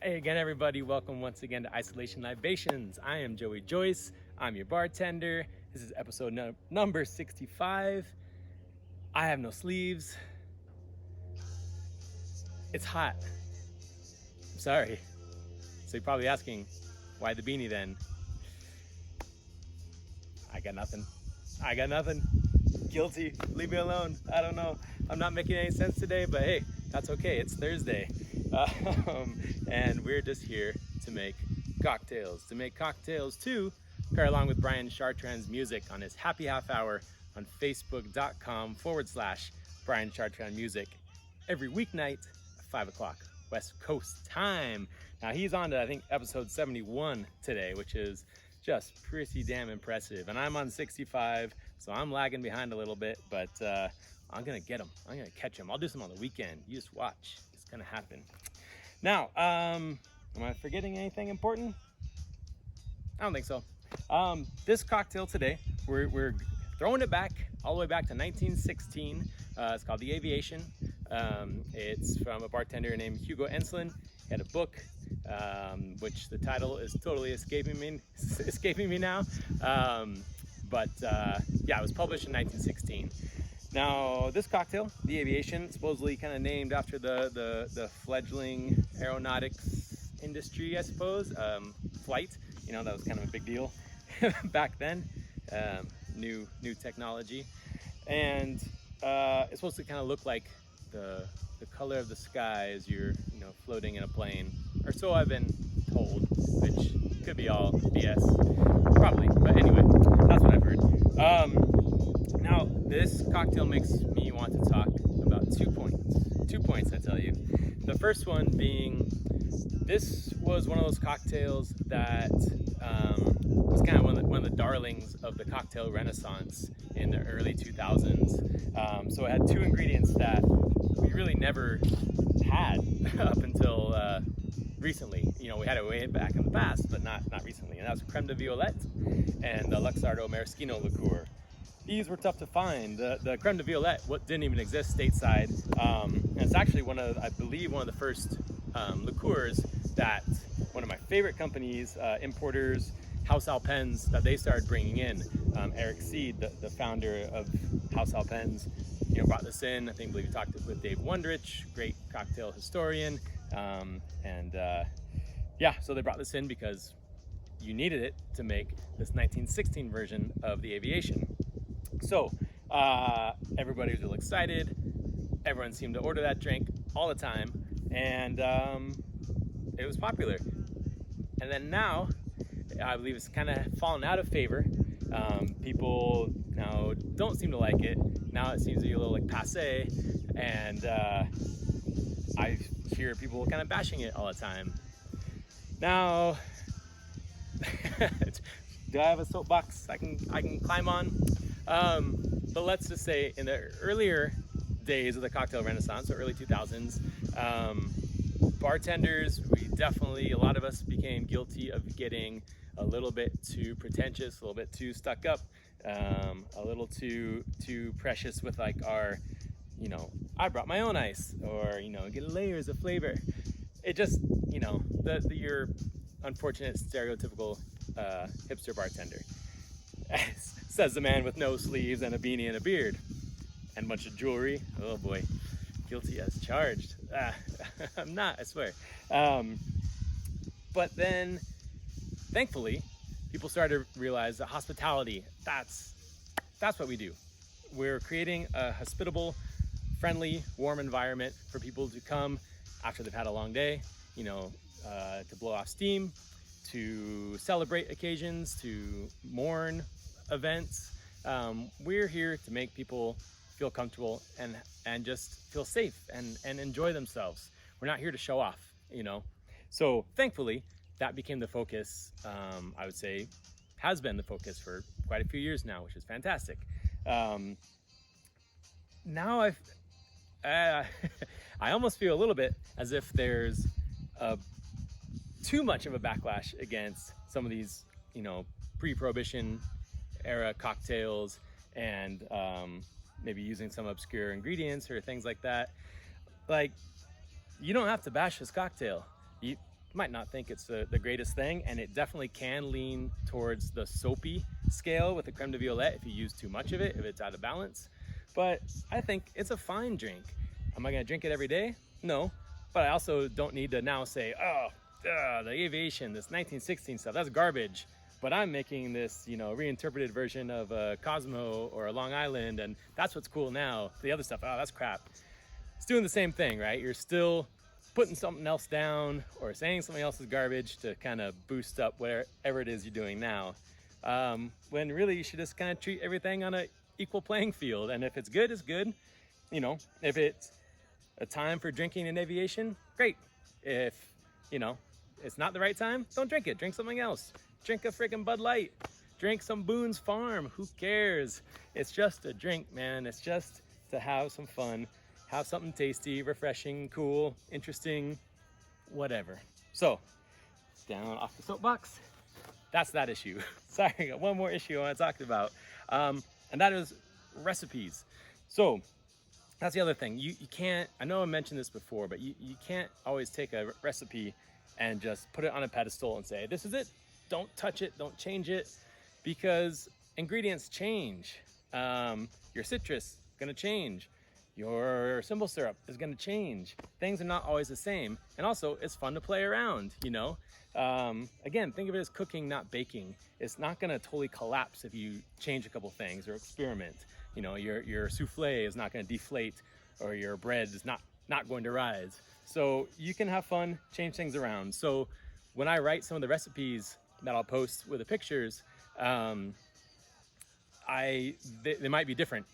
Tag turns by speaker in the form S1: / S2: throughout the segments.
S1: Hey again, everybody. Welcome once again to Isolation Libations. I am Joey Joyce. I'm your bartender. This is episode number 65. I have no sleeves. It's hot. I'm sorry. So you're probably asking, why the beanie then? I got nothing. Guilty. Leave me alone. I don't know. I'm not making any sense today, but hey, that's okay. It's Thursday. And we're just here to make cocktails. To pair along with Brian Chartrand's music on his happy half hour on facebook.com/Brian Chartrand Music every weeknight at 5 o'clock West Coast time. Now he's on to, I think, episode 71 today, which is just pretty damn impressive. And I'm on 65, so I'm lagging behind a little bit, but I'm gonna get him. I'm gonna catch him. I'll do some on the weekend. You just watch. It's gonna happen. Now, am I forgetting anything important? I don't think so. This cocktail today, we're throwing it back, all the way back to 1916. It's called the Aviation. It's from a bartender named Hugo Enslin. He had a book, which the title is totally escaping me now. Yeah, it was published in 1916. Now, this cocktail, the Aviation, supposedly kind of named after the fledgling aeronautics industry, I suppose. Flight, that was kind of a big deal back then. New technology, and it's supposed to kind of look like the color of the sky as you're floating in a plane, or so I've been told, which could be all BS, probably, but anyway, that's what I've heard. Now, this cocktail makes me want to talk about 2 points, I tell you. The first one being, this was one of those cocktails that was kind of one of the darlings of the cocktail renaissance in the early 2000s. So it had two ingredients that we really never had up until recently. We had it way back in the past, but not recently. And that was creme de violette and the Luxardo maraschino liqueur. These were tough to find. The creme de violette, what didn't even exist stateside, and it's actually I believe one of the first liqueurs that one of my favorite companies, importers, House Alpens, that they started bringing in. Eric Seed, the founder of House Alpens, brought this in. I believe he talked with Dave Wondrich, great cocktail historian, so they brought this in because you needed it to make this 1916 version of the Aviation. So everybody was real excited. Everyone seemed to order that drink all the time, and it was popular. And then now, I believe it's kind of fallen out of favor. People now don't seem to like it. Now it seems to be a little passé, and I hear people kind of bashing it all the time. Now, do I have a soapbox I can climb on? But let's just say, in the earlier days of the cocktail renaissance, or early 2000s, bartenders, a lot of us became guilty of getting a little bit too pretentious, a little bit too stuck up, a little too precious with our, I brought my own ice, or, get layers of flavor. It just, your unfortunate stereotypical hipster bartender. Says the man with no sleeves and a beanie and a beard and a bunch of jewelry. Oh boy, guilty as charged. I'm not, I swear. But then, thankfully, people started to realize that hospitality, that's what we do. We're creating a hospitable, friendly, warm environment for people to come after they've had a long day, to blow off steam, to celebrate occasions, to mourn events. We're here to make people feel comfortable and just feel safe and enjoy themselves. We're not here to show off, So thankfully, that became the focus. I would say has been the focus for quite a few years now, which is fantastic. Now I almost feel a little bit as if there's too much of a backlash against some of these, pre-prohibition era cocktails, and maybe using some obscure ingredients or things like that. You don't have to bash this cocktail. might not think it's the greatest thing, and it definitely can lean towards the soapy scale with the creme de violette if you use too much of it, if it's out of balance. But I think it's a fine drink. Am I gonna drink it every day? No, but I also don't need to now say, oh, the Aviation, this 1916 stuff, that's garbage. But I'm making this, you know, reinterpreted version of a Cosmo or a Long Island, and that's what's cool now. The other stuff, oh, that's crap. It's doing the same thing, right? You're still putting something else down or saying something else is garbage to kind of boost up whatever it is you're doing now. When really you should just kind of treat everything on an equal playing field. And if it's good, it's good. You know, if it's a time for drinking in aviation, great. If, you know, it's not the right time, don't drink it. Drink something else. Drink a freaking Bud Light. Drink some Boone's Farm. Who cares? It's just a drink, man. It's just to have some fun. Have something tasty, refreshing, cool, interesting, whatever. So, down off the soapbox. That's that issue. Sorry, I got one more issue I want to talk about. And that is recipes. So, that's the other thing. You can't, I know I mentioned this before, but you can't always take a recipe and just put it on a pedestal and say, this is it. Don't touch it, don't change it, because ingredients change. Your citrus gonna change. Your simple syrup is gonna change. Things are not always the same. And also, it's fun to play around, you know? Again, think of it as cooking, not baking. It's not gonna totally collapse if you change a couple things or experiment. You know, your souffle is not gonna deflate, or your bread is not going to rise. So you can have fun, change things around. So when I write some of the recipes that I'll post with the pictures, they might be different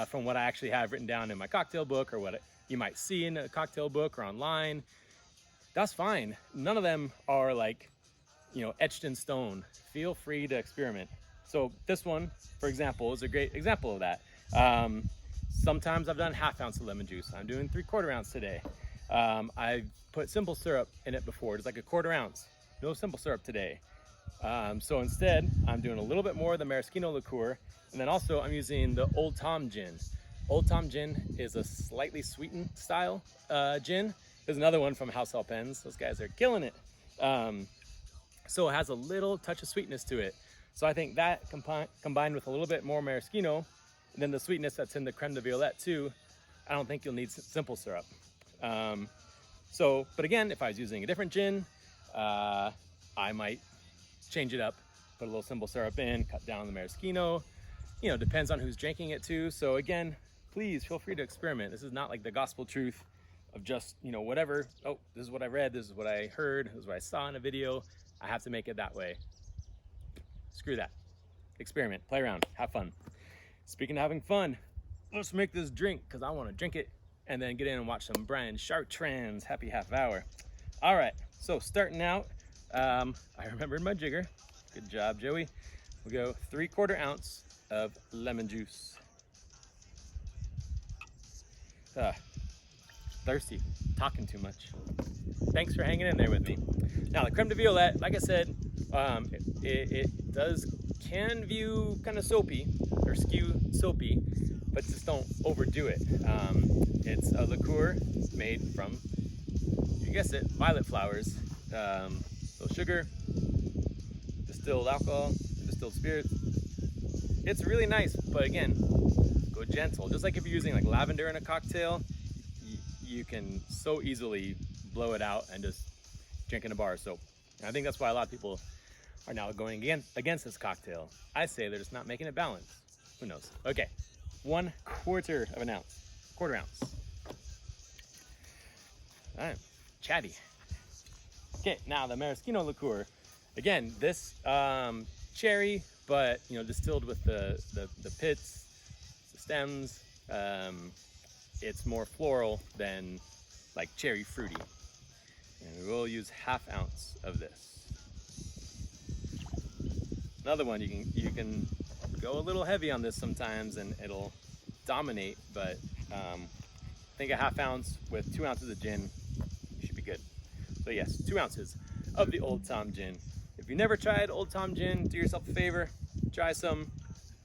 S1: from what I actually have written down in my cocktail book, or what you might see in a cocktail book or online. That's fine. None of them are like, you know, etched in stone. Feel free to experiment. So this one, for example, is a great example of that. Sometimes I've done 1/2 ounce of lemon juice. I'm doing 3/4 ounce today. I've put simple syrup in it before. It's like 1/4 ounce. No simple syrup today. So instead, I'm doing a little bit more of the maraschino liqueur, and then also I'm using the Old Tom gin. Old Tom gin is a slightly sweetened style gin. There's another one from House Hell Pens. Those guys are killing it. So it has a little touch of sweetness to it. So I think that combined with a little bit more maraschino, and then the sweetness that's in the creme de violette too, I don't think you'll need simple syrup. But again, if I was using a different gin, I might change it up, put a little simple syrup in, cut down the maraschino. You know, depends on who's drinking it too. So again, please feel free to experiment. This is not like the gospel truth of just, you know, whatever. Oh, this is what I read, this is what I heard, this is what I saw in a video. I have to make it that way. Screw that. Experiment, play around, have fun. Speaking of having fun, let's make this drink, because I want to drink it and then get in and watch some Brian Chartrand's Happy Half Hour. All right, so starting out, I remembered my jigger. Good job, Joey. We'll go 3/4 ounce of lemon juice. Thirsty, talking too much. Thanks for hanging in there with me. Now the creme de violette, like I said, it can view kind of soapy or skew soapy, but just don't overdo it. It's a liqueur made from, you guessed it, violet flowers. So sugar, distilled alcohol, distilled spirits. It's really nice, but again, go gentle. Just like if you're using like lavender in a cocktail, you can so easily blow it out and just drink in a bar of soap. And I think that's why a lot of people are now going against this cocktail. I say they're just not making it balanced. Who knows? Okay, 1/4 of an ounce, 1/4 ounce. All right, chatty. Okay, now the maraschino liqueur. Again, this cherry, but you know, distilled with the pits, the stems. It's more floral than like cherry fruity. And we will use 1/2 ounce of this. Another one, you can go a little heavy on this sometimes and it'll dominate, but I think a 1/2 ounce with 2 ounces of gin, you should be good. So yes, 2 ounces of the Old Tom gin. If you never tried Old Tom gin, do yourself a favor, try some.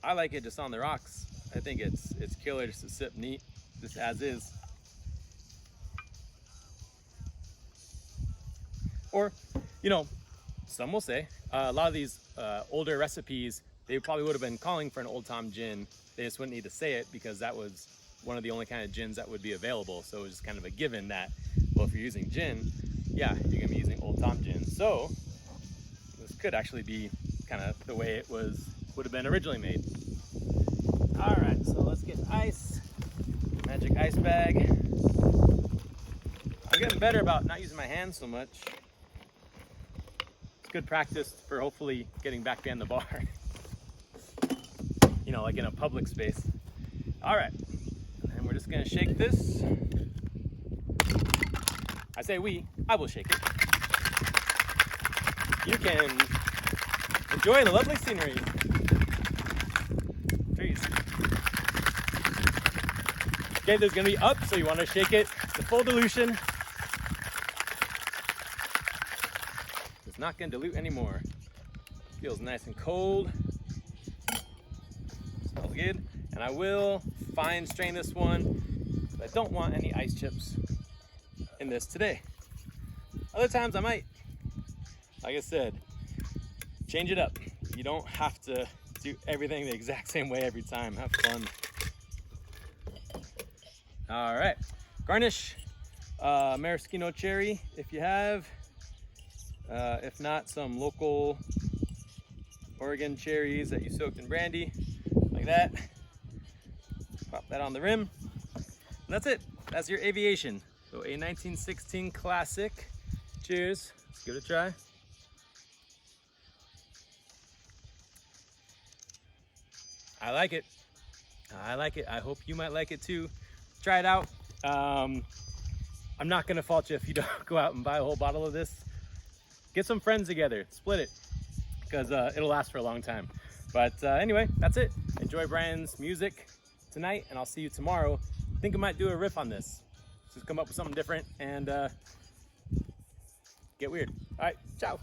S1: I like it just on the rocks. I think it's killer just to sip neat, just as is. Or, you know, some will say a lot of these older recipes, they probably would have been calling for an Old Tom gin. They just wouldn't need to say it because that was one of the only kind of gins that would be available. So it was just kind of a given that, well, if you're using gin, yeah, you're gonna be using Old Tom gin. So this could actually be kind of the way it would have been originally made. All right, so let's get ice, magic ice bag. I'm getting better about not using my hands so much. It's good practice for hopefully getting back behind the bar. You know, like in a public space. All right, and we're just gonna shake this. I say I will shake it. You can enjoy the lovely scenery. Trees. Okay, there's gonna be up, so you wanna shake it to full dilution. It's not gonna dilute anymore. Feels nice and cold. Smells good. And I will fine strain this one. But I don't want any ice chips in this today. Other times I might. Like I said, change it up. You don't have to do everything the exact same way every time. Have fun. All right, garnish maraschino cherry if you have. If not, some local Oregon cherries that you soaked in brandy, like that. Pop that on the rim. And that's it. That's your Aviation. So a 1916 classic. Cheers. Let's give it a try. I like it. I like it. I hope you might like it too. Try it out. I'm not gonna fault you if you don't go out and buy a whole bottle of this. Get some friends together, split it, because it'll last for a long time. But anyway, that's it. Enjoy Brian's music tonight, and I'll see you tomorrow. I think I might do a riff on this. Just come up with something different and get weird. All right, ciao.